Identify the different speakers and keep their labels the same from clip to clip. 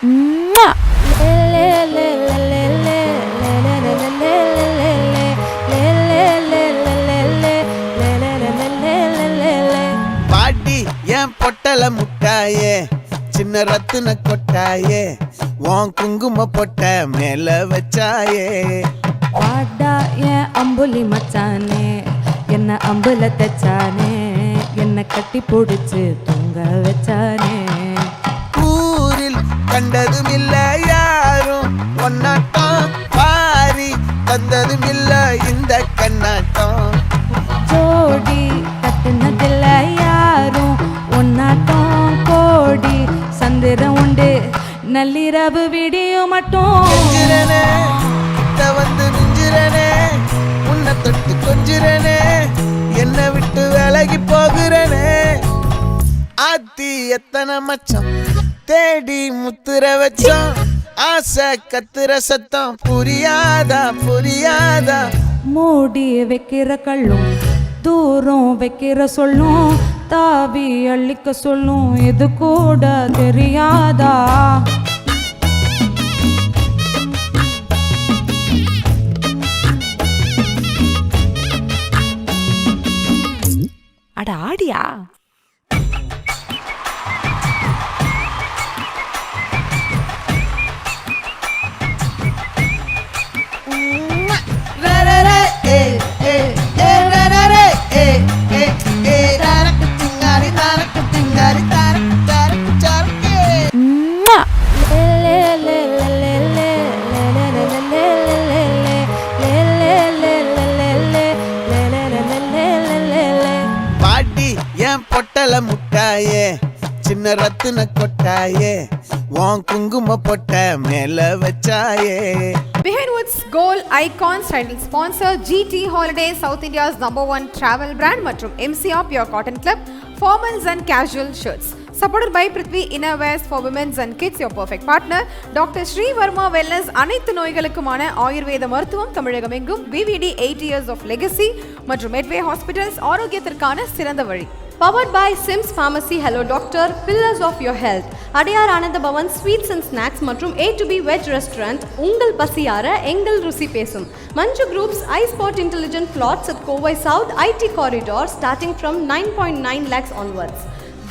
Speaker 1: பாட்டி என் பொட்டல முட்டாயே, சின்ன ரத்தின கொட்டாயே, உன் குங்கும பொட்ட மேல வச்சாயே.
Speaker 2: வாடா என் அம்புலி மச்சானே, என்ன அம்புல தச்சானே, என்ன கட்டி பிடிச்சு தூங்க வச்சானே.
Speaker 1: ஊரில் கண்டதும் இல்ல யாரும் ஒன்னாட்டம், பாரி தந்ததும் இல்ல இந்த கண்ணாட்டம்.
Speaker 2: ஜோடி கட்டுனதில்ல யாரும் ஒன்னாட்டம், கோடி சந்திரம் உண்டு நள்ளிரவு விடியும் மட்டும்.
Speaker 1: கெஞ்சிரனே கிட்ட வந்து மிஞ்சிரனே, உன்னை தொட்டு கொஞ்சிரனே, என்னை விட்டு விலகி போகிறனே. ஆத்தி எத்தனை மச்சம் தேடி முத்துற வச்சோம், ஆசை கத்துற சத்தம் புரியாதா புரியாதா.
Speaker 2: மூடி வைக்கிற கள்ளும் தூரம் வைக்கிற சொல்லும், தாவி அள்ளிக்க சொல்லும் இது கூட தெரியாதா. அட ஆடியா.
Speaker 1: பாட்டி என் பொட்டல முட்டாயே, சின்ன ரத்தின கொட்டாயே, உன் குங்கும பொட்ட மேல வச்சாயே.
Speaker 3: Behind Woods Gold Icons title sponsor GT Holidays, South India's #1 travel brand மற்றும் MCR Pure Cotton Club formals and casual shirts. Supported by Prithvi Innerwears for women's and kids, your perfect partner. Dr. Sri Varma Wellness, அனைத்து நோய்களுக்குமான ஆயுர்வேத மருத்துவம் தமிழகம் எங்கும். BVD 8 years of legacy மற்றும் Medway Hospitals, ஆரோக்கியத்திற்கான சிறந்த வழி.
Speaker 4: Powered by Sims Pharmacy, Hello Doctor, Pillars of Your Health, Adyar Ananda Pawan sweets and snacks மற்றும் A to B veg restaurant. உங்கள் பசியார எங்கள் ருசி பேசும். மஞ்சு groups iSpot Intelligent Plots at Kovai South IT Corridor starting from 9.9 lakhs onwards.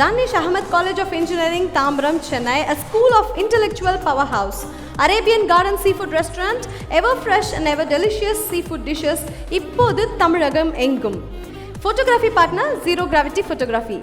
Speaker 4: Danish Ahmed College of Engineering, Tambram, Chennai, a school of intellectual powerhouse. Arabian Garden Seafood Restaurant, ever fresh and ever delicious seafood dishes, இப்போது தமிழகம் எங்கும். Photography partner, Zero Gravity Photography.